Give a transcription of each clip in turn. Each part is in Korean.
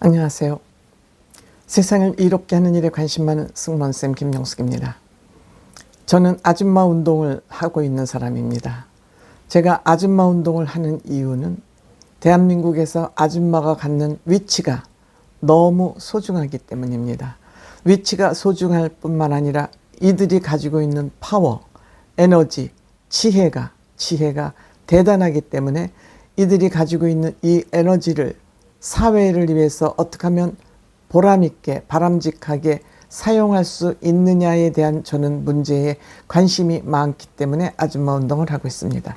안녕하세요. 세상을 이롭게 하는 일에 관심 많은 승무원쌤 김영숙입니다. 저는 아줌마 운동을 하고 있는 사람입니다. 제가 아줌마 운동을 하는 이유는 대한민국에서 아줌마가 갖는 위치가 너무 소중하기 때문입니다. 위치가 소중할 뿐만 아니라 이들이 가지고 있는 파워, 에너지, 지혜가 대단하기 때문에 이들이 가지고 있는 이 에너지를 사회를 위해서 어떻게 하면 보람있게 바람직하게 사용할 수 있느냐에 대한 저는 문제에 관심이 많기 때문에 아줌마 운동을 하고 있습니다.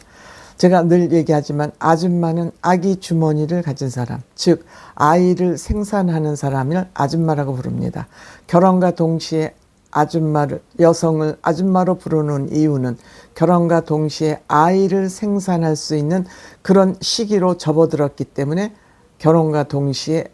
제가 늘 얘기하지만 아줌마는 아기 주머니를 가진 사람, 즉 아이를 생산하는 사람을 아줌마라고 부릅니다. 결혼과 동시에 여성을 아줌마로 부르는 이유는 결혼과 동시에 아이를 생산할 수 있는 그런 시기로 접어들었기 때문에 결혼과 동시에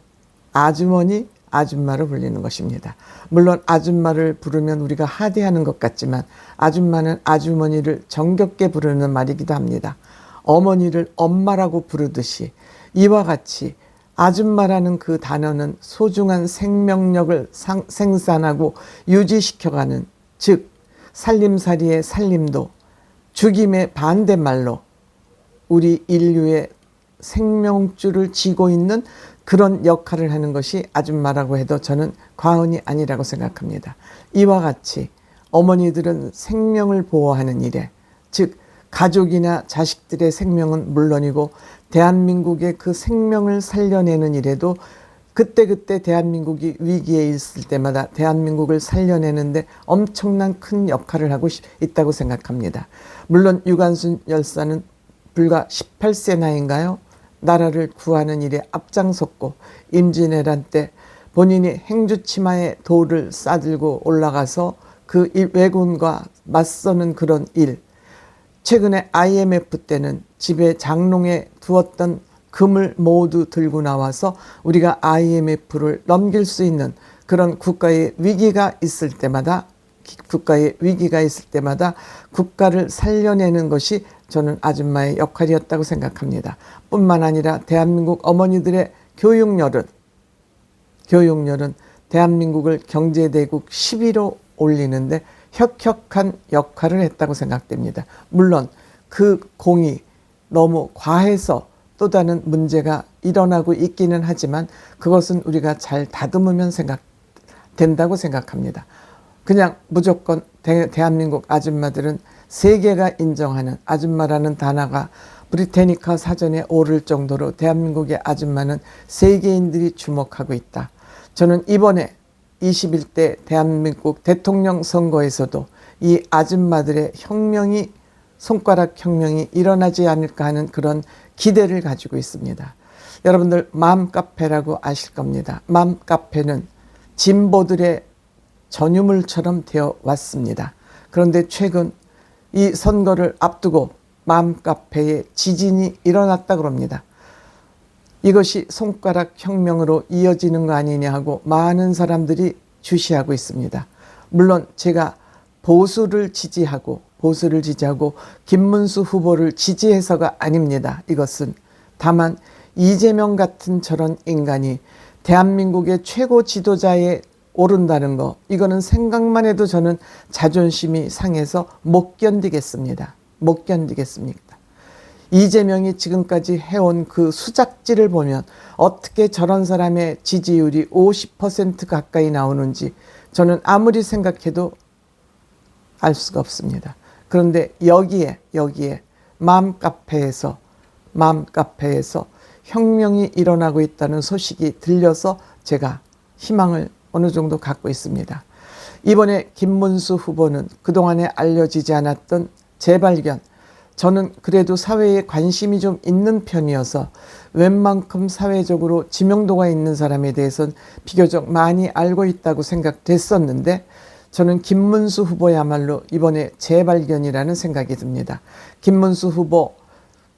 아주머니, 아줌마로 불리는 것입니다. 물론 아줌마를 부르면 우리가 하대하는 것 같지만 아줌마는 아주머니를 정겹게 부르는 말이기도 합니다. 어머니를 엄마라고 부르듯이 이와 같이 아줌마라는 그 단어는 소중한 생명력을 생산하고 유지시켜가는, 즉 살림살이의 살림도 죽임의 반대말로 우리 인류의 생명줄을 쥐고 있는 그런 역할을 하는 것이 아줌마라고 해도 저는 과언이 아니라고 생각합니다. 이와 같이 어머니들은 생명을 보호하는 일에, 즉 가족이나 자식들의 생명은 물론이고 대한민국의 그 생명을 살려내는 일에도 그때그때 대한민국이 위기에 있을 때마다 대한민국을 살려내는데 엄청난 큰 역할을 하고 있다고 생각합니다. 물론 유관순 열사는 불과 18세 나이인가요? 나라를 구하는 일에 앞장섰고 임진왜란 때 본인이 행주치마에 돌을 싸들고 올라가서 그 왜군과 맞서는 그런 일, 최근에 IMF 때는 집에 장롱에 두었던 금을 모두 들고 나와서 우리가 IMF를 넘길 수 있는 그런 국가의 위기가 있을 때마다 국가를 살려내는 것이 저는 아줌마의 역할이었다고 생각합니다. 뿐만 아니라 대한민국 어머니들의 교육열은 대한민국을 경제대국 10위로 올리는데 혁혁한 역할을 했다고 생각됩니다. 물론 그 공이 너무 과해서 또 다른 문제가 일어나고 있기는 하지만 그것은 우리가 잘 다듬으면 된다고 생각합니다. 그냥 무조건 대한민국 아줌마들은 세계가 인정하는, 아줌마라는 단어가 브리테니카 사전에 오를 정도로 대한민국의 아줌마는 세계인들이 주목하고 있다. 저는 이번에 21대 대한민국 대통령 선거에서도 이 아줌마들의 손가락 혁명이 일어나지 않을까 하는 그런 기대를 가지고 있습니다. 여러분들 맘카페라고 아실 겁니다. 맘카페는 진보들의 전유물처럼 되어 왔습니다. 그런데 최근 이 선거를 앞두고 맘카페에 지진이 일어났다고 합니다. 이것이 손가락 혁명으로 이어지는 거 아니냐 하고 많은 사람들이 주시하고 있습니다. 물론 제가 보수를 지지하고 김문수 후보를 지지해서가 아닙니다. 이것은 다만 이재명 같은 저런 인간이 대한민국의 최고 지도자에 오른다는 거, 이거는 생각만 해도 저는 자존심이 상해서 못 견디겠습니다. 이재명이 지금까지 해온 그 수작질을 보면 어떻게 저런 사람의 지지율이 50% 가까이 나오는지 저는 아무리 생각해도 알 수가 없습니다. 그런데 여기에 맘카페에서 혁명이 일어나고 있다는 소식이 들려서 제가 희망을 어느 정도 갖고 있습니다. 이번에 김문수 후보는 그동안에 알려지지 않았던 재발견, 저는 그래도 사회에 관심이 좀 있는 편이어서 웬만큼 사회적으로 지명도가 있는 사람에 대해서는 비교적 많이 알고 있다고 생각됐었는데 저는 김문수 후보야말로 이번에 재발견이라는 생각이 듭니다. 김문수 후보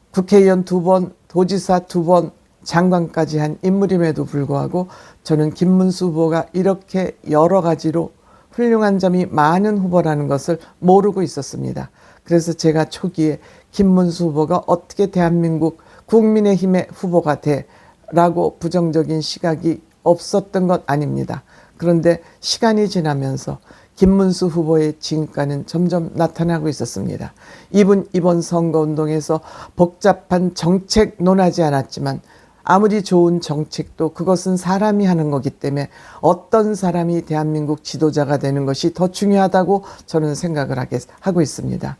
국회의원 2번, 도지사 2번, 장관까지 한 인물임에도 불구하고 저는 김문수 후보가 이렇게 여러 가지로 훌륭한 점이 많은 후보라는 것을 모르고 있었습니다. 그래서 제가 초기에 김문수 후보가 어떻게 대한민국 국민의힘의 후보가 돼? 라고 부정적인 시각이 없었던 것 아닙니다. 그런데 시간이 지나면서 김문수 후보의 진가는 점점 나타나고 있었습니다. 이번 선거운동에서 복잡한 정책 논하지 않았지만 아무리 좋은 정책도 그것은 사람이 하는 거기 때문에 어떤 사람이 대한민국 지도자가 되는 것이 더 중요하다고 저는 생각을 하고 있습니다.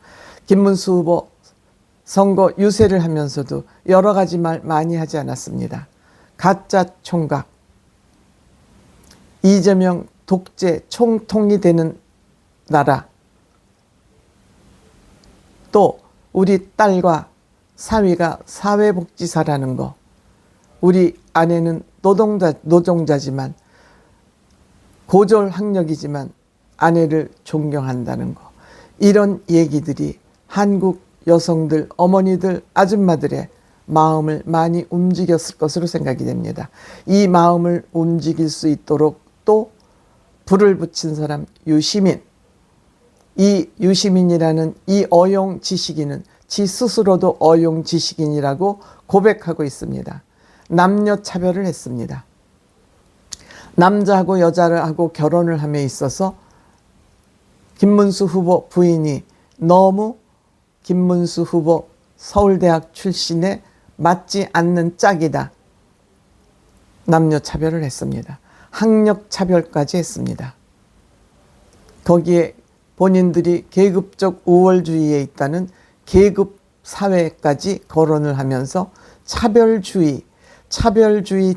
김문수 후보 선거 유세를 하면서도 여러 가지 말 많이 하지 않았습니다. 가짜 총각, 이재명 독재 총통이 되는 나라, 또 우리 딸과 사위가 사회복지사라는 거, 우리 아내는 노동자지만 고졸학력이지만 아내를 존경한다는 거, 이런 얘기들이 한국 여성들, 어머니들, 아줌마들의 마음을 많이 움직였을 것으로 생각이 됩니다. 이 마음을 움직일 수 있도록 또 불을 붙인 사람 유시민, 이 유시민이라는 이 어용 지식인은 지 스스로도 어용 지식인이라고 고백하고 있습니다. 남녀 차별을 했습니다. 남자하고 여자하고 결혼을 함에 있어서 김문수 후보 부인이 너무 김문수 후보 서울대학 출신에 맞지 않는 짝이다. 남녀 차별을 했습니다. 학력 차별까지 했습니다. 거기에 본인들이 계급적 우월주의에 있다는 계급 사회까지 거론을 하면서 차별주의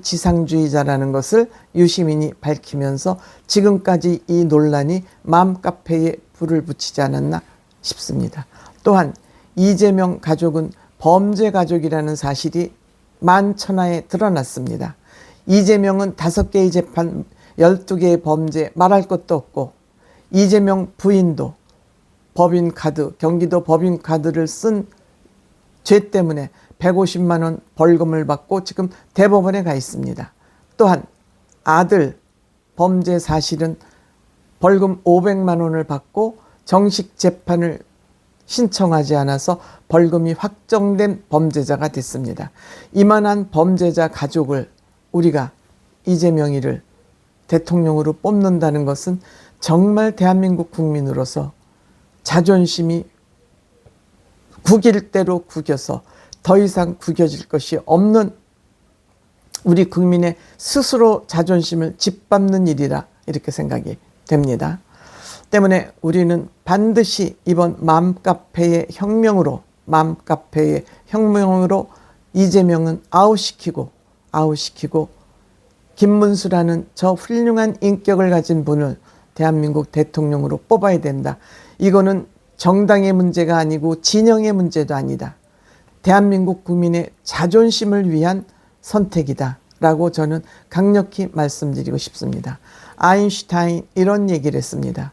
지상주의자라는 것을 유시민이 밝히면서 지금까지 이 논란이 맘카페에 불을 붙이지 않았나 싶습니다. 또한 이재명 가족은 범죄 가족이라는 사실이 만천하에 드러났습니다. 이재명은 5개의 재판, 12개의 범죄 말할 것도 없고, 이재명 부인도 법인카드, 경기도 법인카드를 쓴 죄 때문에 150만 원 벌금을 받고 지금 대법원에 가 있습니다. 또한 아들 범죄 사실은 벌금 500만 원을 받고 정식 재판을 신청하지 않아서 벌금이 확정된 범죄자가 됐습니다. 이만한 범죄자 가족을 우리가 이재명이를 대통령으로 뽑는다는 것은 정말 대한민국 국민으로서 자존심이 구길 대로 구겨서 더 이상 구겨질 것이 없는 우리 국민의 스스로 자존심을 짓밟는 일이라 이렇게 생각이 됩니다. 때문에 우리는 반드시 이번 맘카페의 혁명으로 이재명은 아웃시키고 김문수라는 저 훌륭한 인격을 가진 분을 대한민국 대통령으로 뽑아야 된다. 이거는 정당의 문제가 아니고 진영의 문제도 아니다. 대한민국 국민의 자존심을 위한 선택이다 라고 저는 강력히 말씀드리고 싶습니다. 아인슈타인 이런 얘기를 했습니다.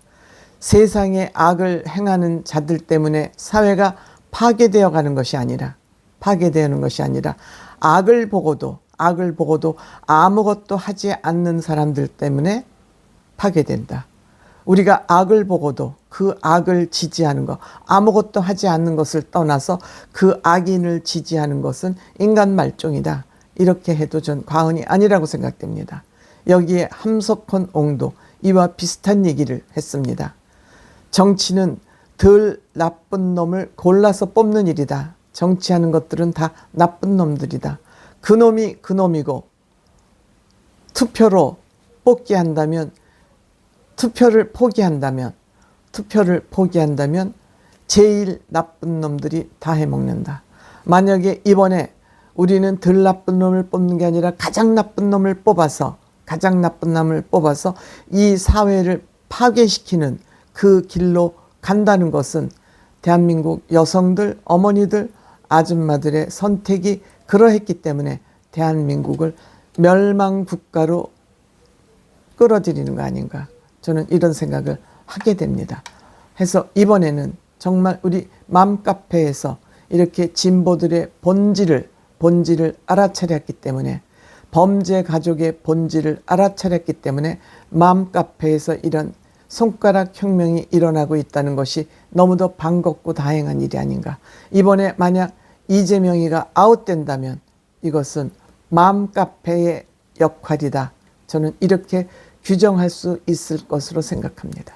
세상에 악을 행하는 자들 때문에 사회가 파괴되어 가는 것이 아니라 악을 보고도 아무것도 하지 않는 사람들 때문에 파괴된다. 우리가 악을 보고도 그 악을 지지하는 것, 아무것도 하지 않는 것을 떠나서 그 악인을 지지하는 것은 인간 말종이다. 이렇게 해도 전 과언이 아니라고 생각됩니다. 여기에 함석헌 옹도 이와 비슷한 얘기를 했습니다. 정치는 덜 나쁜 놈을 골라서 뽑는 일이다. 정치하는 것들은 다 나쁜 놈들이다. 그놈이 그놈이고 투표를 포기한다면 제일 나쁜 놈들이 다 해먹는다. 만약에 이번에 우리는 덜 나쁜 놈을 뽑는 게 아니라 가장 나쁜 놈을 뽑아서 이 사회를 파괴시키는 그 길로 간다는 것은 대한민국 여성들, 어머니들, 아줌마들의 선택이 그러했기 때문에 대한민국을 멸망국가로 끌어들이는 거 아닌가, 저는 이런 생각을 하게 됩니다. 해서 이번에는 정말 우리 맘카페에서 이렇게 진보들의 본질을 알아차렸기 때문에, 범죄 가족의 본질을 알아차렸기 때문에 맘카페에서 이런 손가락 혁명이 일어나고 있다는 것이 너무도 반갑고 다행한 일이 아닌가. 이번에 만약 이재명이가 아웃된다면 이것은 맘카페의 역할이다. 저는 이렇게 규정할 수 있을 것으로 생각합니다.